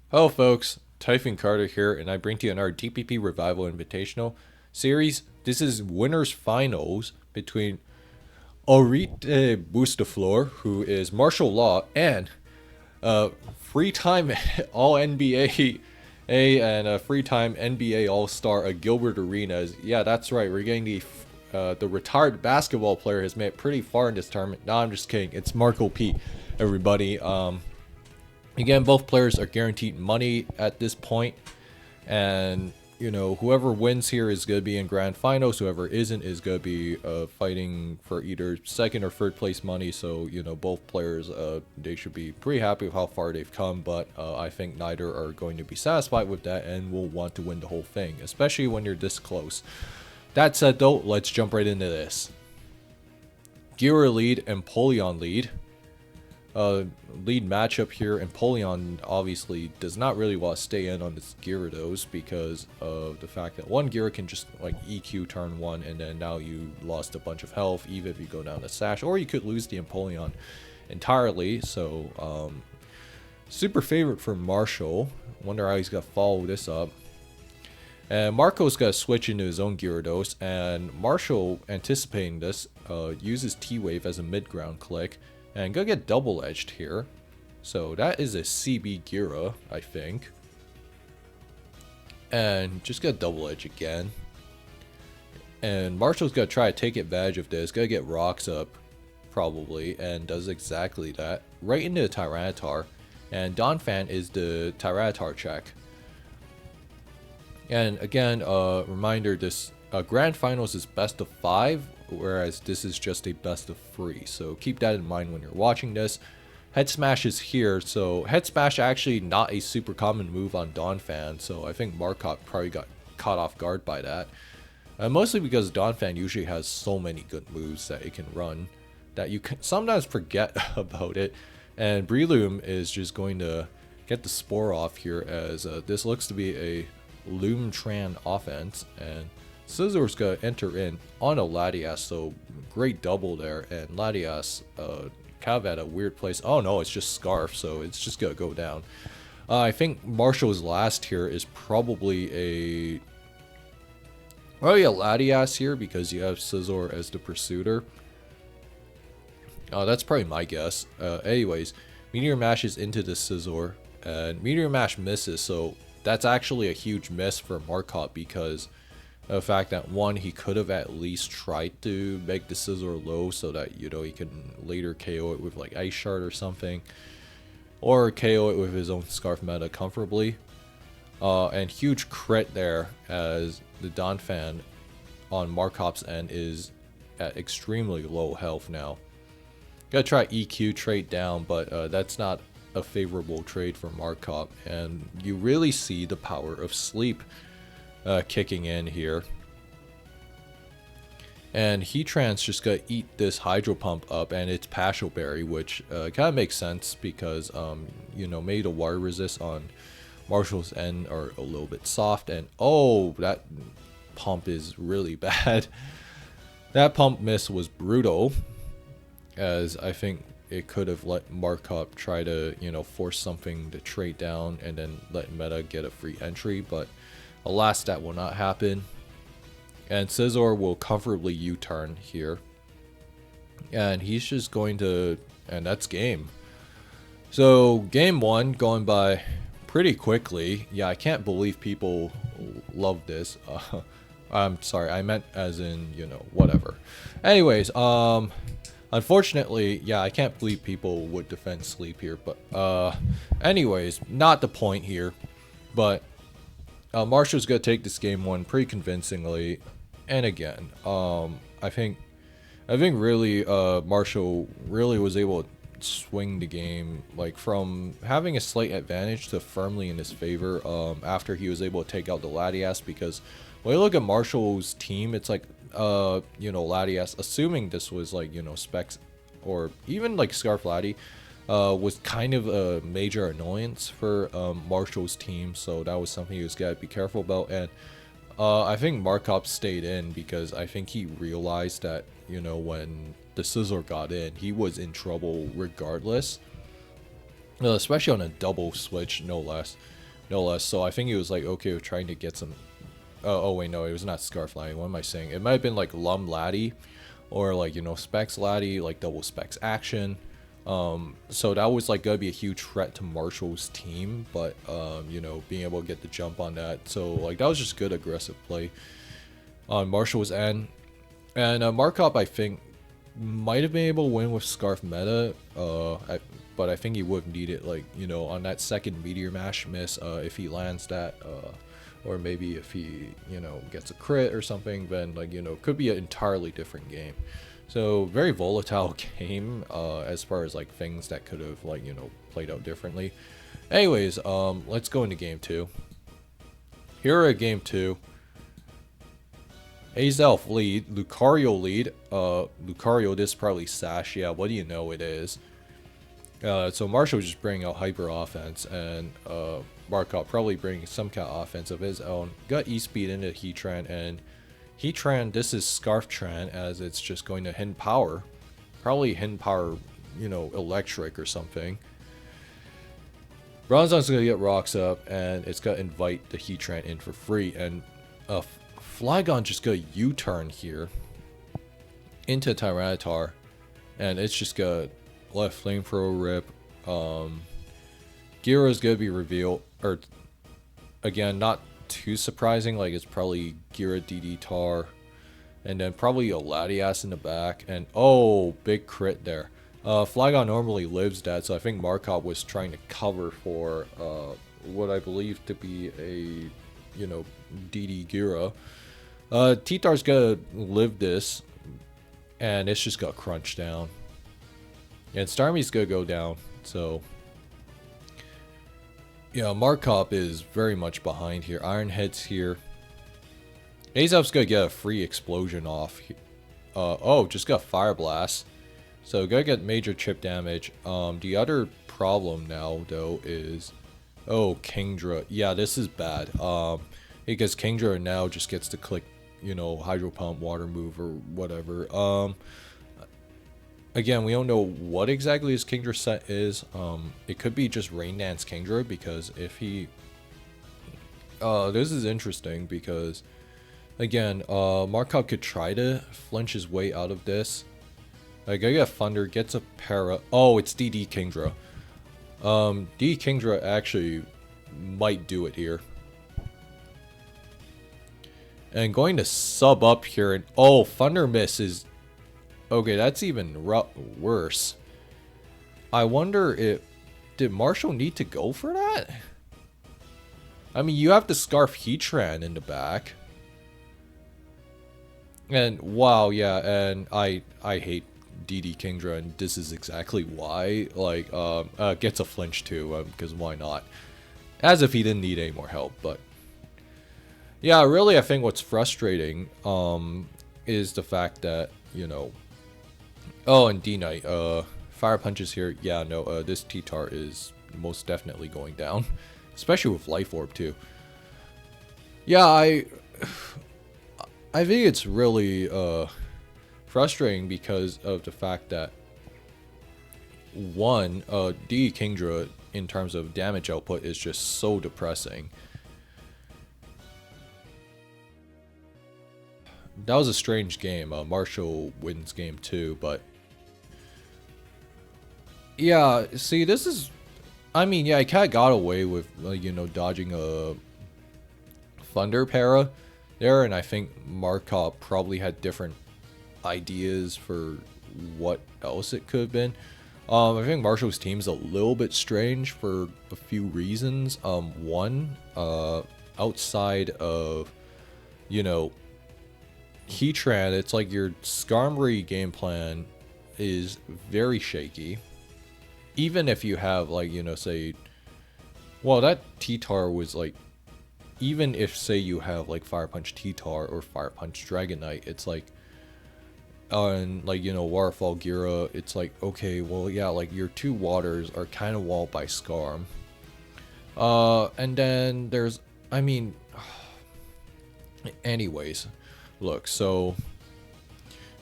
Hello folks, Typhon Carter here, and I bring to you another DPP Revival Invitational series. This is winners finals between Orit Bustaflor, who is martial law, and three-time All NBA and a three-time NBA All-Star Gilbert Arenas. Yeah, that's right. We're getting the retired basketball player has made it pretty far in this tournament. No, I'm just kidding. It's Marcop, everybody. Again, both players are guaranteed money at this point, and whoever wins here is going to be in grand finals. Whoever isn't is going to be fighting for either second or third place money. So both players they should be pretty happy with how far they've come, but I think neither are going to be satisfied with that and will want to win the whole thing, especially when you're this close. That said though, let's jump right into this. Gira lead and Polion lead. Lead matchup here, and Polion obviously does not really want to stay in on this Gyarados because of the fact that one Gira can just like EQ turn one, and then now you lost a bunch of health even if you go down to Sash, or you could lose the Empoleon entirely. So super favorite for Marshall. Wonder how he's gonna follow this up. And Marco's got to switch into his own Gyarados, and Marshall, anticipating this, uses T-Wave as a mid-ground click. And go get double edged here. So that is a CB Gira, I think. And just get double edge again. And Marshall's gonna try to take advantage of this. Gonna get rocks up, probably, and does exactly that. Right into the Tyranitar. And Donphan is the Tyranitar check. And again, reminder, this Grand Finals is best of 5. Whereas this is just a best of 3, so keep that in mind when you're watching this. Head Smash is here, so Head Smash actually not a super common move on Donphan, so I think Marcop probably got caught off guard by that. Mostly because Donphan usually has so many good moves that it can run that you can sometimes forget about it, and Breloom is just going to get the Spore off here, as this looks to be a Loomtran offense, and Scissor's gonna enter in on a Latias, so great double there, and Latias kind of at a weird place. Oh no, it's just Scarf, so it's just gonna go down. I think Marshall's last here is probably a Latias here because you have Scizor as the pursuiter. That's probably my guess. Anyways, Meteor Mashes into the Scizor, and Meteor Mash misses, so that's actually a huge miss for Marcop because the fact that one, he could have at least tried to make the Scizor low so that he can later KO it with like Ice Shard or something, or KO it with his own Scarf meta comfortably. And huge crit there, as the Donphan on Marcop's end is at extremely low health now. Gotta try EQ trade down, but that's not a favorable trade for Marcop, and you really see the power of sleep kicking in here. And Heatran's just gonna eat this Hydro Pump up, and it's Passion Berry, which kind of makes sense because maybe the water resist on Marshall's end are a little bit soft, and oh, that pump is really bad. That pump miss was brutal, as I think it could have let Marcop try to force something to trade down and then let Meta get a free entry, but alas, that will not happen. And Scizor will comfortably U-turn here. And he's just going to... and that's game. So, game 1 going by pretty quickly. Yeah, I can't believe people love this. I'm sorry, I meant as in, whatever. Anyways, unfortunately, yeah, I can't believe people would defend sleep here. But, anyways, not the point here. But Marshall's gonna take this game 1 pretty convincingly, and again, I think really Marshall really was able to swing the game, like from having a slight advantage to firmly in his favor after he was able to take out the Latias. Because when you look at Marshall's team, it's like Latias, assuming this was like Specs or even like Scarf Lati, was kind of a major annoyance for Marshall's team, so that was something he was gotta be careful about. And I think Marcop stayed in because I think he realized that when the Scizor got in, he was in trouble regardless. especially on a double switch, no less. No less. So I think he was like okay with trying to get some. Oh wait, no, it was not Scarf Laddie. What am I saying? It might have been like Lum Laddie, or like Specs Laddie, like double Specs action. So that was like gonna be a huge threat to Marshall's team, but being able to get the jump on that. So like that was just good aggressive play on Marshall's end. And Marcop, I think, might have been able to win with Scarf meta, but I think he would need it, like, on that second Meteor Mash miss, if he lands that, or maybe if he, gets a crit or something, then, like, could be an entirely different game. So, very volatile game, as far as, like, things that could have, like, played out differently. Anyways, let's go into game 2. Here at game 2. Azelf lead, Lucario lead. Lucario, this is probably Sash. Yeah, what do you know it is? So Marshall just bringing out hyper offense, and Marcop probably bringing some kind of offense of his own. Got E-Speed into Heatran, and Heatran, this is Scarf Tran, as it's just going to Hidden Power. Probably Hidden Power, Electric or something. Bronzon's going to get Rocks up, and it's going to invite the Heatran in for free, and Flygon just got a U-turn here into Tyranitar, and it's just got left Flamethrower rip. Gyara's gonna be revealed, or again, not too surprising. Like it's probably Gyara DD Tar, and then probably a Latias in the back, and oh, big crit there. Flygon normally lives that, so I think Marcop was trying to cover for what I believe to be a DD Gyara. T-Tar's gonna live this, and it's just got crunched down. And Starmie's gonna go down, so yeah, Marcop is very much behind here. Iron Head's here. Azov's gonna get a free explosion off. Just got Fire Blast. So gonna get major chip damage. The other problem now though is Kingdra. Yeah, this is bad. Because Kingdra now just gets to click Hydro Pump, Water Move, or whatever. Again, we don't know what exactly his Kingdra set is. It could be just Rain Dance Kingdra, because if he... this is interesting, because, again, Marcop could try to flinch his way out of this. Like, I get Thunder, gets a Para... Oh, it's DD Kingdra. DD Kingdra actually might do it here. And going to sub up here, and oh, Thunder Miss is... Okay, that's even worse. I wonder if... Did Marshall need to go for that? I mean, you have to Scarf Heatran in the back. And, wow, yeah, and I hate DD Kingdra, and this is exactly why. Like, gets a flinch too, because why not? As if he didn't need any more help, but... Yeah, really, I think what's frustrating, is the fact that, Oh, and D-Knight, Fire Punches here. Yeah, no, this T-Tar is most definitely going down. Especially with Life Orb, too. Yeah, I think it's really, frustrating because of the fact that, one, D Kingdra, in terms of damage output, is just so depressing. That was a strange game. Marshall wins game 2, but... Yeah, see, this is... I mean, yeah, I kind of got away with, dodging a Thunder Para there, and I think Marcop probably had different ideas for what else it could have been. I think Marshall's team's a little bit strange for a few reasons. One, outside of, Heatran, it's like your Skarmory game plan is very shaky. Even if you have, like, say... Well, that T-Tar was, like... Even if, say, you have, like, Fire Punch T-Tar or Fire Punch Dragonite, it's like... On, like, Waterfall Gyara, it's like, okay, well, yeah, like, your two waters are kind of walled by Skarm. And then there's... I mean... Anyways... Look, so...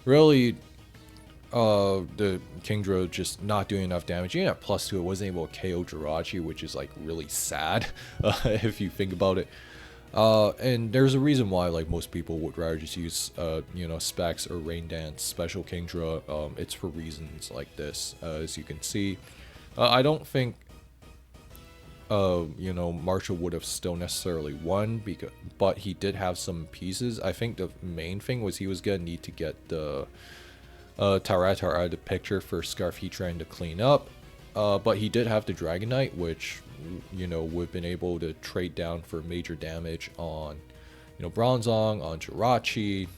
Really... the Kingdra just not doing enough damage. Even at +2, it wasn't able to KO Jirachee, which is like really sad if you think about it. And there's a reason why like most people would rather just use you know, Specs or Rain Dance Special Kingdra. It's for reasons like this, as you can see. I don't think you know, Marshall would have still necessarily won, but he did have some pieces. I think the main thing was he was gonna need to get the Taratar out of the picture for Scarf he trying to clean up. But he did have the Dragonite, which, you know, would have been able to trade down for major damage on, you know, Bronzong, on Jirachee.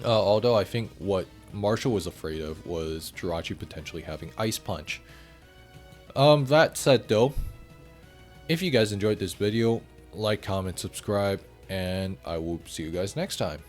Although I think what Marshall was afraid of was Jirachee potentially having Ice Punch. That said though, if you guys enjoyed this video, like, comment, subscribe, and I will see you guys next time.